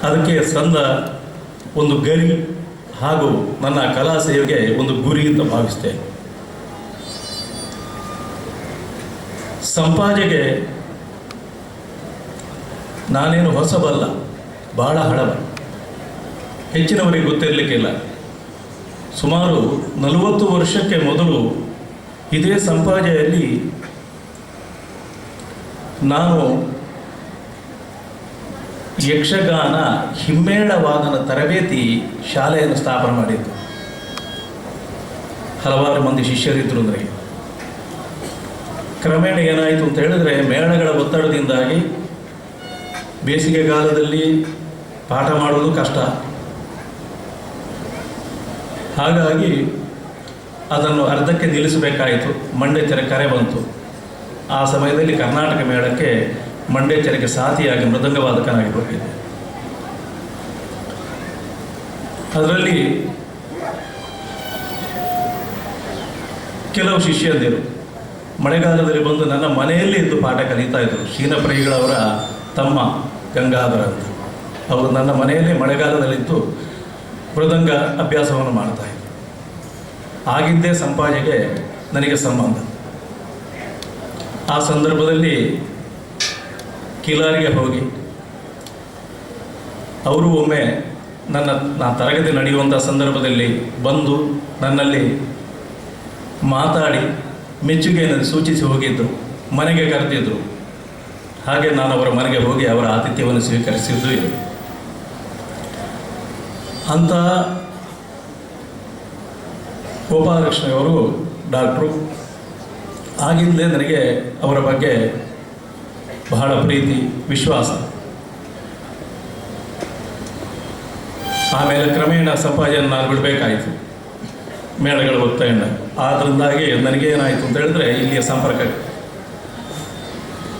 ಅದಕ್ಕೆ ಸಂದ ಒಂದು ಗರಿ ಹಾಗೂ ನನ್ನ ಕಲಾ ಸೇವೆಗೆ ಒಂದು ಗುರಿ ಅಂತ ಭಾವಿಸ್ತೇನೆ. ಸಂಪಾಜೆಗೆ ನಾನೇನು ಹೊಸಬಲ್ಲ, ಬಹಳ ಹಳಬ. ಹೆಚ್ಚಿನವರಿಗೆ ಗೊತ್ತಿರಲಿಕ್ಕಿಲ್ಲ. ಸುಮಾರು 40 ವರ್ಷಕ್ಕೆ ಮೊದಲು ಇದೇ ಸಂಪಾಜೆಯಲ್ಲಿ ನಾನು ಯಕ್ಷಗಾನ ಹಿಮ್ಮೇಳವಾದನ ತರಬೇತಿ ಶಾಲೆಯನ್ನು ಸ್ಥಾಪನೆ ಮಾಡಿದ್ದು. ಹಲವಾರು ಮಂದಿ ಶಿಷ್ಯರಿದ್ದರು. ನನಗೆ ಕ್ರಮೇಣ ಏನಾಯಿತು ಅಂತ ಹೇಳಿದ್ರೆ, ಮೇಳಗಳ ಒತ್ತಡದಿಂದಾಗಿ ಬೇಸಿಗೆಗಾಲದಲ್ಲಿ ಪಾಠ ಮಾಡುವುದು ಕಷ್ಟ. ಹಾಗಾಗಿ ಅದನ್ನು ಅರ್ಧಕ್ಕೆ ನಿಲ್ಲಿಸಬೇಕಾಯಿತು. ಮಂಡ್ಯಚೆರೆ ಕರೆ ಬಂತು. ಆ ಸಮಯದಲ್ಲಿ ಕರ್ನಾಟಕ ಮೇಳಕ್ಕೆ ಮಂಡ್ಯಚೆರೆಗೆ ಸಾಥಿಯಾಗಿ ಮೃದಂಗವಾದಕನಾಗಿ ಹೋಗಿದ್ದೆ. ಅದರಲ್ಲಿ ಕೆಲವು ಶಿಷ್ಯಂದಿರು ಮಳೆಗಾಲದಲ್ಲಿ ಬಂದು ನನ್ನ ಮನೆಯಲ್ಲಿ ಇದ್ದು ಪಾಠ ಕಲಿತಾ ಇದ್ದರು. ಶೀನಪ್ರಿಯಗಳವರ ತಮ್ಮ ಗಂಗಾಧರ ಅಂತ. ಅವರು ನನ್ನ ಮನೆಯಲ್ಲೇ ಮಳೆಗಾಲದಲ್ಲಿದ್ದು ಮೃದಂಗ ಅಭ್ಯಾಸವನ್ನು ಮಾಡ್ತಾಯಿದ್ರು. ಆಗಿದ್ದೇ ಸಂಪಾಜೆಗೆ ನನಗೆ ಸಂಬಂಧ. ಆ ಸಂದರ್ಭದಲ್ಲಿ ಕಿಲಾರಿಗೆ ಹೋಗಿ ಅವರು ಒಮ್ಮೆ ನಾ ತರಗತಿ ನಡೆಯುವಂಥ ಸಂದರ್ಭದಲ್ಲಿ ಬಂದು ನನ್ನಲ್ಲಿ ಮಾತಾಡಿ ಮೆಚ್ಚುಗೆಯನ್ನು ಸೂಚಿಸಿ ಹೋಗಿದ್ದರು. ಮನೆಗೆ ಕರೆದಿದ್ದರು. ಹಾಗೆ ನಾನು ಅವರ ಮನೆಗೆ ಹೋಗಿ ಅವರ ಆತಿಥ್ಯವನ್ನು ಸ್ವೀಕರಿಸಿದ್ದು ಇದೆ. ಅಂತಹ ಗೋಪಾಲಕೃಷ್ಣವರು ಡಾಕ್ಟ್ರು. ಆಗಿಂದಲೇ ನನಗೆ ಅವರ ಬಗ್ಗೆ ಬಹಳ ಪ್ರೀತಿ, ವಿಶ್ವಾಸ. ಆಮೇಲೆ ಕ್ರಮೇಣ ಸಂಪಾಜೆಯನ್ನು ನಾನು ಬಿಡಬೇಕಾಯಿತು, ಮೇಳಗಳ ಒತ್ತಾಯ. ಆದ್ದರಿಂದಾಗಿ ನನಗೇನಾಯಿತು ಅಂತ ಹೇಳಿದ್ರೆ, ಇಲ್ಲಿಯ ಸಂಪರ್ಕ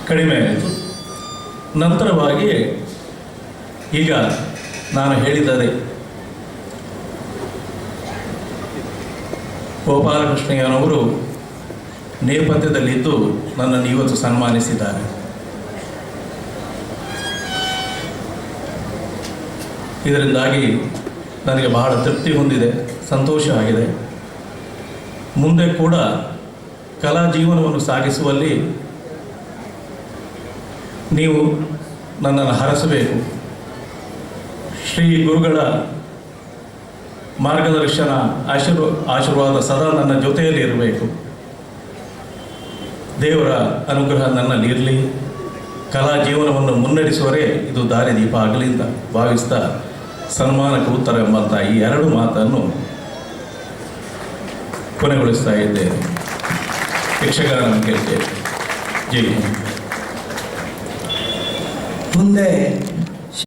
ಕಡಿಮೆ ಆಯಿತು. ನಂತರವಾಗಿ ಈಗ ನಾನು ಹೇಳಿದರೆ ಗೋಪಾಲಕೃಷ್ಣಯ್ಯನವರು ನೇಪಥ್ಯದಲ್ಲಿದ್ದು ನನ್ನನ್ನು ಇವತ್ತು ಸನ್ಮಾನಿಸಿದ್ದಾರೆ. ಇದರಿಂದಾಗಿ ನನಗೆ ಬಹಳ ತೃಪ್ತಿ ಹೊಂದಿದೆ, ಸಂತೋಷ ಆಗಿದೆ. ಮುಂದೆ ಕೂಡ ಕಲಾ ಜೀವನವನ್ನು ಸಾಗಿಸುವಲ್ಲಿ ನೀವು ನನ್ನನ್ನು ಹರಸಬೇಕು. ಶ್ರೀ ಗುರುಗಳ ಮಾರ್ಗದರ್ಶನ, ಆಶೀರ್ವಾದ ಸದಾ ನನ್ನ ಜೊತೆಯಲ್ಲಿ ಇರಬೇಕು. ದೇವರ ಅನುಗ್ರಹ ನನ್ನಲ್ಲಿ ಇರಲಿ. ಕಲಾ ಜೀವನವನ್ನು ಮುನ್ನಡೆಸುವರೇ ಇದು ದಾರಿದೀಪ ಆಗಲಿ ಅಂತ ಭಾವಿಸ್ತಾ ಸನ್ಮಾನಕ್ಕೆ ಉತ್ತರ ಎಂಬಂಥ ಈ 2 ಮಾತನ್ನು ಕೊನೆಗೊಳಿಸ್ತಾ ಇದ್ದೇನೆ. ಯಕ್ಷಗಾನ ಕೇಳ್ತೇನೆ. ಜೈ ಹಿಂದ್. ಮುಂದೆ